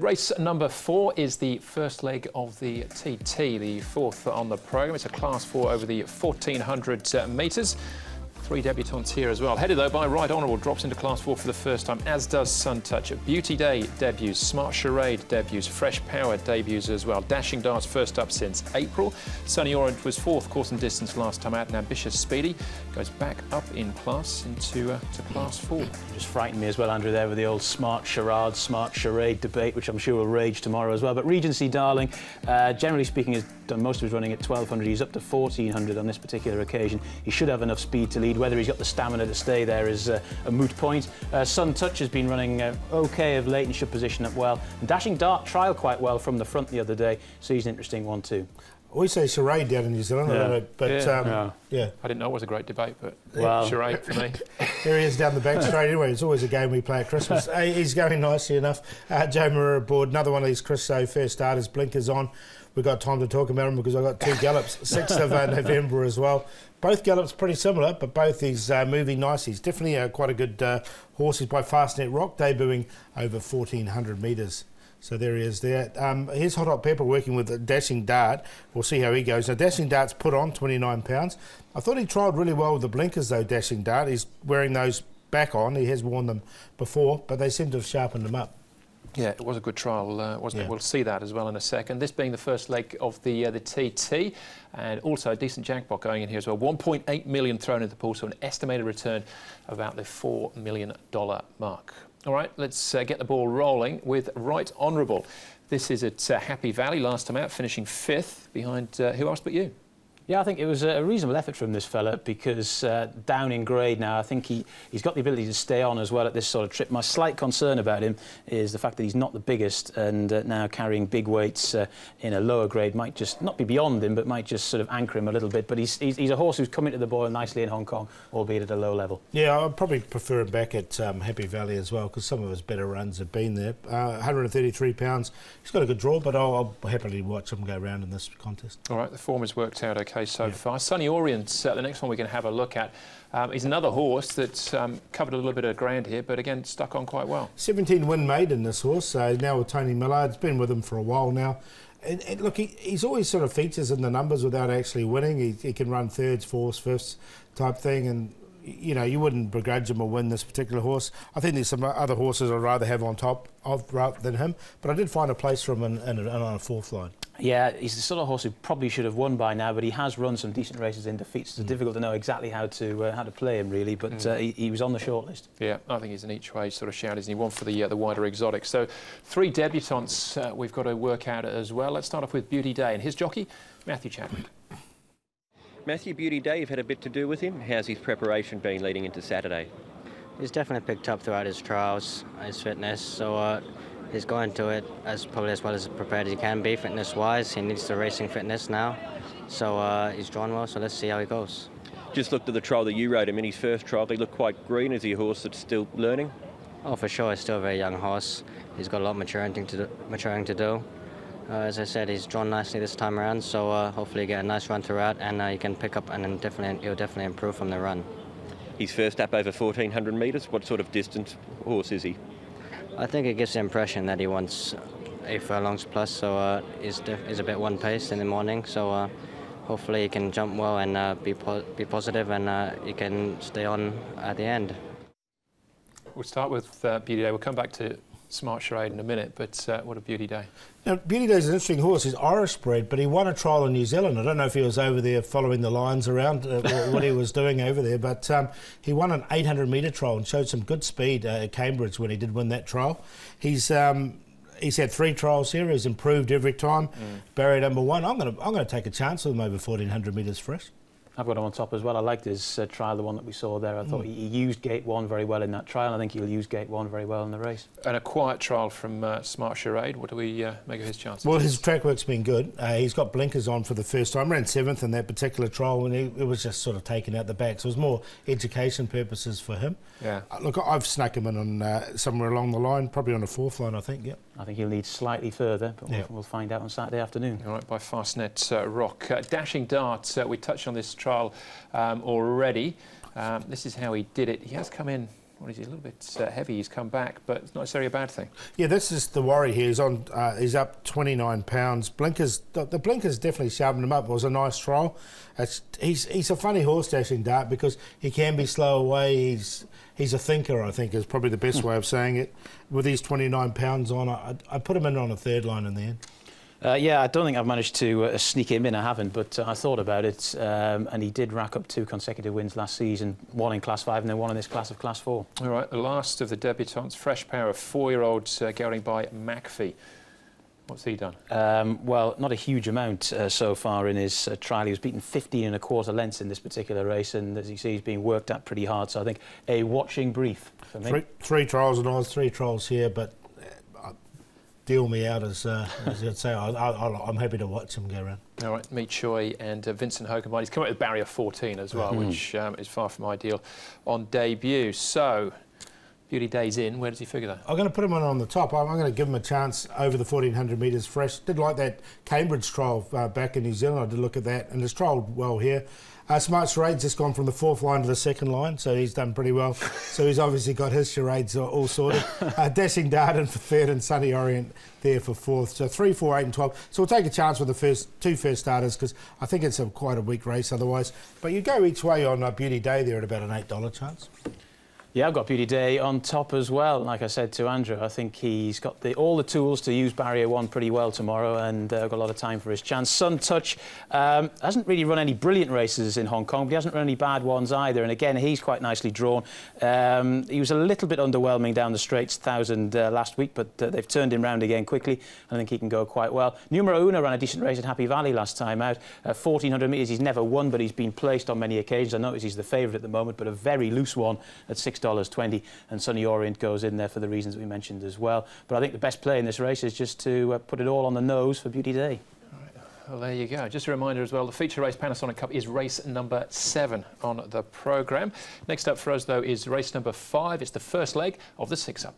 Race number 4 is the first leg of the TT, the fourth on the programme. It's a Class 4 over the 1,400 metres. 3 debutants here as well. Headed though by Right Honourable, drops into Class 4 for the first time, as does Sun Touch. Beauty Day debuts, Smart Charade debuts, Fresh Power debuts as well. Dashing Darts first up since April. Sunny Orange was 4th course and distance last time out, and Ambitious Speedy goes back up in class into to Class 4. You just frightened me as well, Andrew, there with the old Smart Charade, Smart Charade debate, which I'm sure will rage tomorrow as well. But Regency Darling, generally speaking, has done most of his running at 1,200. He's up to 1,400 on this particular occasion. He should have enough speed to lead. Whether he's got the stamina to stay there is a moot point. Sun Touch has been running OK of late and should position up well. And Dashing Dart trialled quite well from the front the other day, so he's an interesting one too. We say charade down in New Zealand, yeah. I didn't know it was a great debate, but well, charade for me. Here he is down the back straight. Anyway, it's always a game we play at Christmas. He's going nicely enough. Joe Moore aboard, another one of these Chris So fair starters, blinkers on. We've got time to talk about them because I've got 2 gallops, 6th of November as well. Both gallops pretty similar, but both he's moving nicely. He's definitely quite a good horse. He's by Fastnet Rock, debuting over 1,400 metres. So there he is there. Here's Hot Pepper working with Dashing Dart. We'll see how he goes. Now, Dashing Dart's put on 29 pounds. I thought he trialled really well with the blinkers, though, Dashing Dart. He's wearing those back on. He has worn them before, but they seem to have sharpened them up. Yeah, it was a good trial, wasn't it? We'll see that as well in a second. This being the first leg of the TT, and also a decent jackpot going in here as well. 1.8 million thrown into the pool, so an estimated return of about the $4 million mark. All right, let's get the ball rolling with Right Honourable. This is at Happy Valley, last time out, finishing 5th behind who else but you? Yeah, I think it was a reasonable effort from this fella because down in grade now, I think he's got the ability to stay on as well at this sort of trip. My slight concern about him is the fact that he's not the biggest, and now carrying big weights in a lower grade might just not be beyond him, but might just sort of anchor him a little bit. But he's a horse who's come into the boil nicely in Hong Kong, albeit at a low level. Yeah, I'd probably prefer him back at Happy Valley as well because some of his better runs have been there. 133 pounds. He's got a good draw, but I'll happily watch him go around in this contest. All right, the form has worked out okay so far. Sunny Orient, the next one we can have a look at, is another horse that's covered a little bit of ground here, but again stuck on quite well. 17 win maiden, this horse, now with Tony Millard's been with him for a while now. And look, he's always sort of features in the numbers without actually winning. He can run 3rds, 4ths, 5ths type thing, and you know, you wouldn't begrudge him a win, this particular horse. I think there's some other horses I'd rather have on top of rather than him, but I did find a place for him on a 4th line. Yeah, he's the sort of horse who probably should have won by now, but he has run some decent races in defeats. It's difficult to know exactly how to play him, really, but he was on the shortlist. Yeah, I think he's an each way sort of shout, isn't he? One for the wider exotic. So 3 debutants we've got to work out as well. Let's start off with Beauty Day and his jockey, Matthew Chadwick. Matthew, Beauty Day, you've had a bit to do with him. How's his preparation been leading into Saturday? He's definitely picked up throughout his trials, his fitness, so he's going to it probably as well as prepared as he can be fitness-wise. He needs the racing fitness now, so he's drawn well, so let's see how he goes. Just looked at the trial that you rode him in his first trial. He looked quite green. Is he a horse that's still learning? Oh, for sure, he's still a very young horse. He's got a lot of maturing to do. As I said, he's drawn nicely this time around, so hopefully he get a nice run throughout, and he can pick up, and then he'll definitely improve from the run. He's first up over 1,400 metres. What sort of distance horse is he? I think it gives the impression that he wants 8 furlongs plus, so he's a bit one-paced in the morning, so hopefully he can jump well and be positive, and he can stay on at the end. We'll start with Beauty Day. We'll come back to Smart Charade in a minute, but what a Beauty Day. Now, Beauty Day's an interesting horse. He's Irish bred, but he won a trial in New Zealand. I don't know if he was over there following the lines around or what he was doing over there, but he won an 800-metre trial and showed some good speed at Cambridge when he did win that trial. He's had 3 trials here. He's improved every time. Barrier number 1. I'm going to take a chance with him over 1,400 metres fresh. I've got him on top as well. I liked his trial, the one that we saw there. I thought he used gate 1 very well in that trial. I think he'll use gate 1 very well in the race. And a quiet trial from Smart Charade. What do we make of his chances? Well, his track work's been good. He's got blinkers on for the first time. Ran 7th in that particular trial when it was just sort of taken out the back. So it was more education purposes for him. Yeah. Look, I've snuck him in on somewhere along the line, probably on a 4th line, I think. Yeah. I think he'll need slightly further, but we'll find out on Saturday afternoon. All right, by Fastnet Rock. Dashing Dart, we touched on this trial already. This is how he did it. He has come in Well, he's a little bit heavy. He's come back, but it's not necessarily a bad thing. Yeah, this is the worry here. He's on. He's up 29 pounds. Blinkers. The blinkers definitely sharpened him up. It was a nice trial. He's a funny horse, Dashing Dart, because he can be slow away. He's a thinker, I think, is probably the best way of saying it. With these 29 pounds on, I put him in on a third line in the end. Yeah, I don't think I've managed to sneak him in, I haven't, but I thought about it, and he did rack up 2 consecutive wins last season, 1 in Class 5 and then 1 in this class of Class 4. All right, the last of the debutants, fresh pair of 4-year-olds gelding by McPhee. What's he done? Well, not a huge amount so far in his trial. He was beaten 15 1/4 lengths in this particular race, and as you see, he's being worked at pretty hard, so I think a watching brief for me. Three trials and I was 3 trials here, but deal me out, as you'd say. I'm happy to watch him go around. All right, Meet Choi and Vincent Hokenbein. He's come out with barrier 14 as well, which is far from ideal on debut. So, Beauty Day's in. Where does he figure that? I'm going to put him on the top. I'm going to give him a chance over the 1400 metres fresh. Did like that Cambridge trial back in New Zealand. I did look at that, and it's trialled well here. Smart Charade's just gone from the 4th line to the 2nd line, so he's done pretty well. So he's obviously got his charades all sorted. Dashing Dart in for 3rd and Sunny Orient there for 4th. So 3, 4, 8 and 12. So we'll take a chance with the first 2 first starters, because I think it's quite a weak race otherwise. But you go each way on Beauty Day there at about an $8 chance. Yeah, I've got Beauty Day on top as well. Like I said to Andrew, I think he's got all the tools to use barrier 1 pretty well tomorrow, and got a lot of time for his chance. Sun Touch hasn't really run any brilliant races in Hong Kong, but he hasn't run any bad ones either. And again, he's quite nicely drawn. He was a little bit underwhelming down the straights, 1,000 last week, but they've turned him round again quickly. I think he can go quite well. Numero Uno ran a decent race at Happy Valley last time out. 1,400 metres, he's never won, but he's been placed on many occasions. I notice he's the favourite at the moment, but a very loose one at $6.20, and Sunny Orient goes in there for the reasons we mentioned as well. But I think the best play in this race is just to put it all on the nose for Beauty Day. All right. Well, there you go. Just a reminder as well, the feature race Panasonic Cup is race number 7 on the programme. Next up for us, though, is race number 5. It's the first leg of the 6-up.